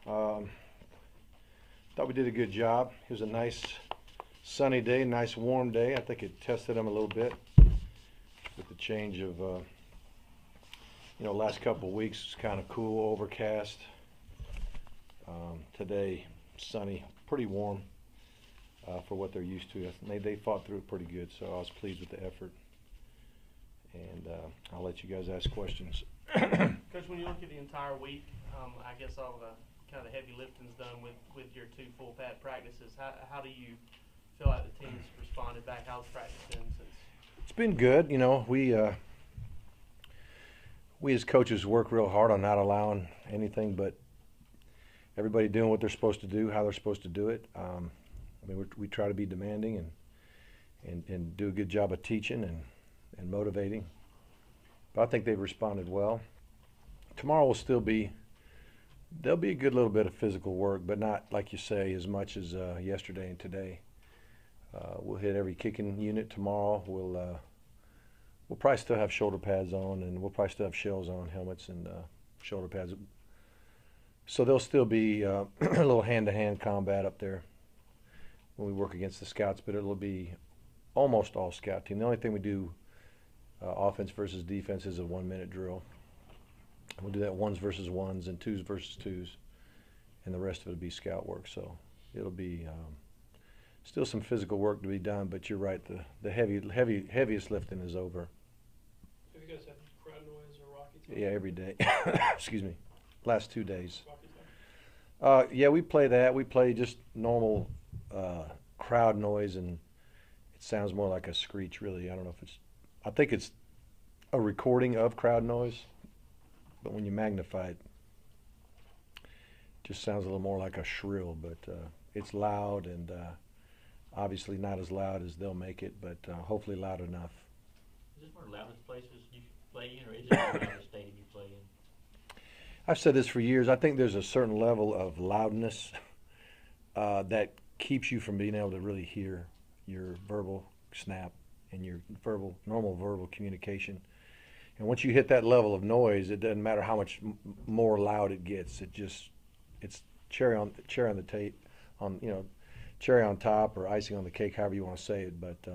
Thought we did a good job. It was a nice sunny day, nice warm day. I think it tested them a little bit with the change of, last couple of weeks it's kind of cool, overcast. Today, sunny, pretty warm for what they're used to. They fought through it pretty good, so I was pleased with the effort. And I'll let you guys ask questions. Coach, when you look at the entire week, I guess all the kind of heavy lifting's done with your 2 full pad practices. How do you feel like the team's responded back? How's practice been since? It's been good. We as coaches work real hard on not allowing anything but everybody doing what they're supposed to do, how they're supposed to do it. We try to be demanding and do a good job of teaching and motivating. But I think they've responded well. Tomorrow will still be, there'll be a good little bit of physical work, but not, like you say, as much as yesterday and today. We'll hit every kicking unit tomorrow. We'll probably still have shoulder pads on, and we'll probably still have shells on, helmets and shoulder pads. So there'll still be a little hand-to-hand combat up there when we work against the scouts, but it'll be almost all scout team. The only thing we do offense versus defense is a 1-minute drill. We'll do that 1s versus 1s and 2s versus 2s, and the rest of it will be scout work. So it'll be still some physical work to be done, but you're right, the heaviest lifting is over. Have you guys had crowd noise or Rocky time? Yeah, every day. Excuse me. Last 2 days. Rocky time? Yeah, we play that. We play just normal crowd noise, and it sounds more like a screech, really. I don't know if I think it's a recording of crowd noise, but when you magnify it, it just sounds a little more like a shrill, but it's loud and obviously not as loud as they'll make it, but hopefully loud enough. Is this one of the loudest places you play in, or is it the loudest stadium you play in? I've said this for years. I think there's a certain level of loudness that keeps you from being able to really hear your verbal snap and your normal verbal communication. And once you hit that level of noise, it doesn't matter how much more loud it gets. It's cherry on the tape, cherry on top or icing on the cake, however you want to say it. But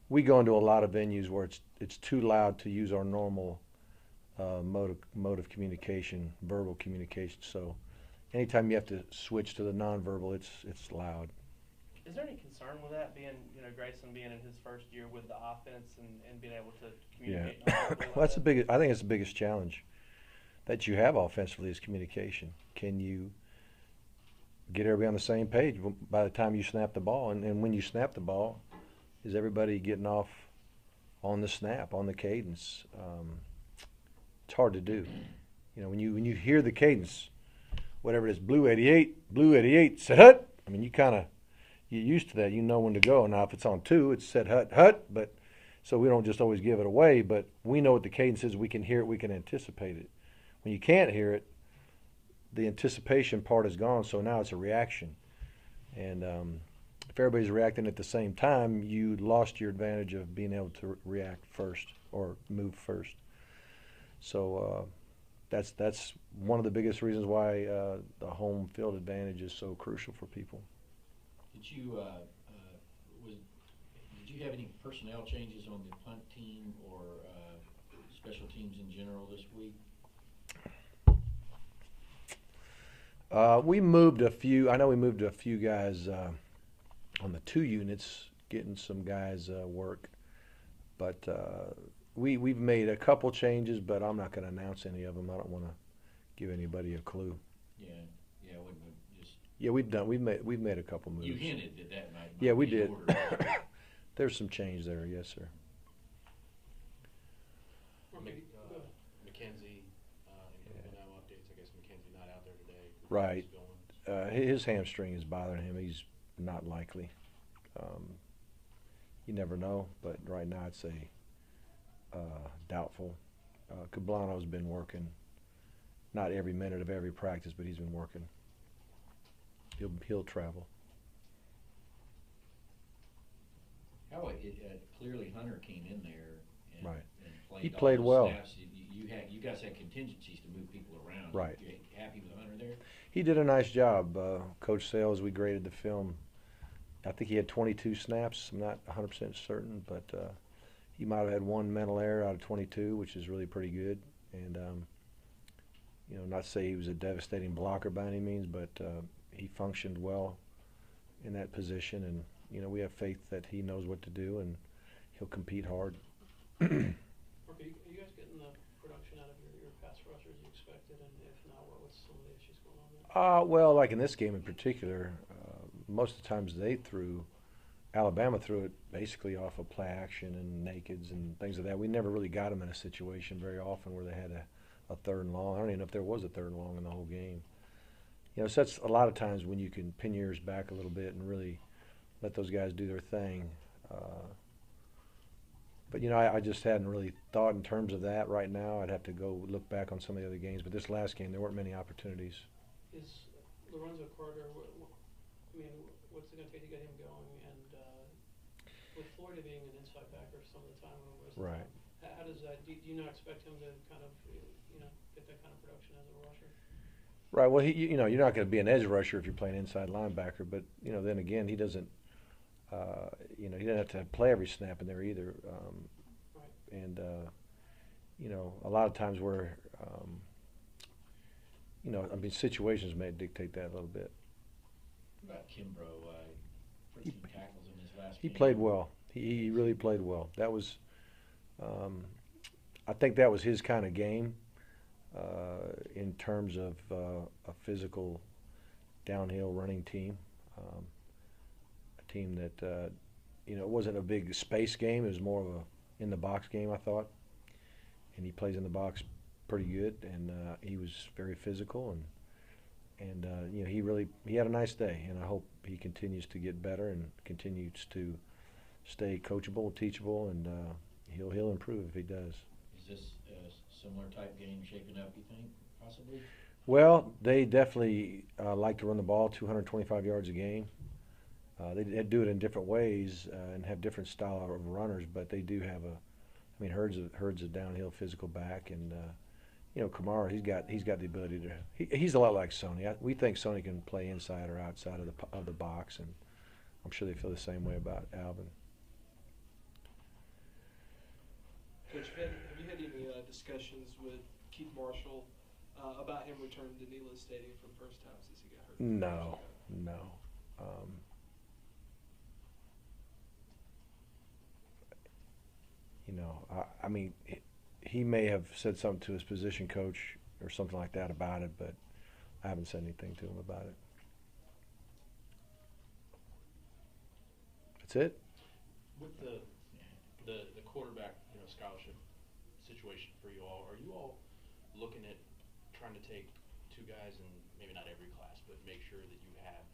we go into a lot of venues where it's too loud to use our normal mode of communication, verbal communication. So anytime you have to switch to the nonverbal, it's loud. Is there any concern with that, being, Grayson being in his first year with the offense and being able to communicate? Yeah. Well, I think it's the biggest challenge that you have offensively is communication. Can you get everybody on the same page by the time you snap the ball? And when you snap the ball, is everybody getting off on the snap, on the cadence? It's hard to do. When you hear the cadence, whatever it is, blue 88, set hut. You're used to that. You know when to go. Now, if it's on 2, it's set hut. But so we don't just always give it away. But we know what the cadence is. We can hear it. We can anticipate it. When you can't hear it, the anticipation part is gone. So now it's a reaction. And if everybody's reacting at the same time, you lost your advantage of being able to react first or move first. So that's one of the biggest reasons why the home field advantage is so crucial for people. Did you have any personnel changes on the punt team or special teams in general this week? We moved a few. I know we moved a few guys on the 2 units, getting some guys work. But we've made a couple changes, but I'm not going to announce any of them. I don't want to give anybody a clue. Yeah, we've made a couple moves. You hinted that might. Yeah, we did. There's some change there, yes, sir. McKenzie, now updates. I guess McKenzie not out there today. Right. His hamstring is bothering him. He's not likely. You never know, but right now I'd say doubtful. Cablano's been working, not every minute of every practice, but he's been working. He'll travel. Clearly Hunter came in there and, right. and played. He played well. You guys had contingencies to move people around. Right. You happy with Hunter there? He did a nice job. Coach Sales, we graded the film. I think he had 22 snaps. I'm not 100% certain, but he might have had one mental error out of 22, which is really pretty good. And you know, not to say he was a devastating blocker by any means, but he functioned well in that position. And you know, we have faith that he knows what to do and he'll compete hard. Mark, are you guys getting the production out of your pass rushers you expected, and if not, what's some of the issues going on there? Well, like in this game in particular, most of the times Alabama threw it basically off of play action and nakeds and things like that. We never really got them in a situation very often where they had a third and long. I don't even know if there was a third and long in the whole game. You know, so that's a lot of times when you can pin your ears back a little bit and really let those guys do their thing. But, you know, I just hadn't really thought in terms of that right now. I'd have to go look back on some of the other games. But this last game, there weren't many opportunities. Is Lorenzo Carter, I mean, what's it going to take to get him going? And with Florida being an inside backer some of the time, Right. How does that, do you not expect him to kind of, you know, get that kind of production as a rusher? Right. Well, you know, you're not going to be an edge rusher if you're playing inside linebacker. But, you know, then again, he doesn't, you know, he doesn't have to play every snap in there either. Right. And, you know, a lot of times where, you know, I mean, situations may dictate that a little bit. What about Kimbrough? 14 tackles in his last He game. played well. He really played well. That was, I think that was his kind of game in terms of a physical downhill running team. A team that, you know, it wasn't a big space game. It was more of a in-the-box game, I thought. And he plays in the box pretty good, and he was very physical, and you know, he had a nice day, and I hope he continues to get better and continues to stay coachable, teachable, and he'll improve if he does. Is this a similar type game shaping up, you think, possibly? Well, they definitely like to run the ball 225 yards a game. They do it in different ways and have different style of runners, but they do have herds of downhill physical back, and you know, Kamara, he's got the ability to. He's a lot like Sony. We think Sony can play inside or outside of the box, and I'm sure they feel the same way about Alvin. Coach, have you had any discussions with Keith Marshall about him returning to Neyland Stadium for the first time since he got hurt? No. You know, I mean, he may have said something to his position coach or something like that about it, but I haven't said anything to him about it. That's it. With the quarterback, you know, scholarship situation for you all, are you all looking at trying to take two guys, and maybe not every class, but make sure that you have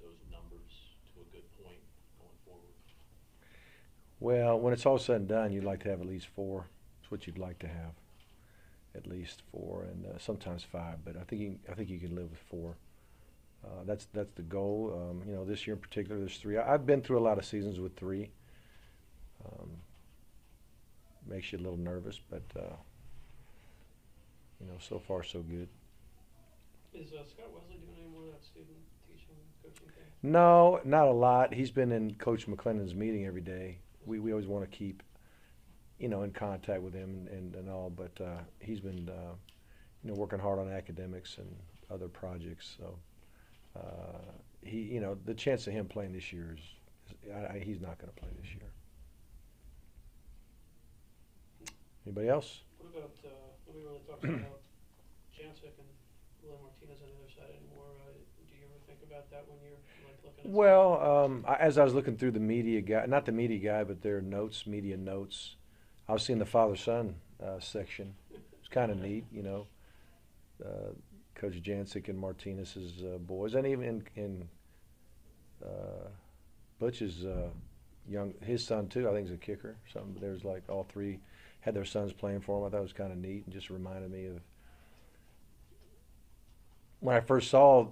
those numbers to a good point going forward? Well, when it's all said and done, you'd like to have at least 4. That's what you'd like to have, at least 4, and sometimes 5. But I think you can live with 4. That's the goal. You know, this year in particular, there's 3. I've been through a lot of seasons with 3. Makes you a little nervous, but you know, so far so good. Is Scott Wesley doing any more of that student teaching, coaching thing? No, not a lot. He's been in Coach McClendon's meeting every day. We always want to keep, you know, in contact with him and all, but he's been, you know, working hard on academics and other projects. So he, you know, the chance of him playing this year is, he's not going to play this year. Anybody else? What about, nobody really talks about Jancic and Willie Martinez on the other side anymore. Do you ever think about that when you're like looking at? Well, as I was looking through the media guide, not the media guide, but their notes, media notes, I was seeing the father-son section. It's kind of neat, you know. Coach Jancic and Martinez's boys, and even in Butch's his son too, I think is a kicker. Something. There's like all 3 had their sons playing for him. I thought it was kind of neat, and just reminded me of when I first saw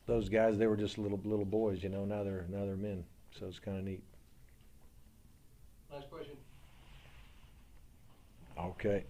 those guys. They were just little boys, you know. Now they're men, so it's kind of neat. Last question. Okay.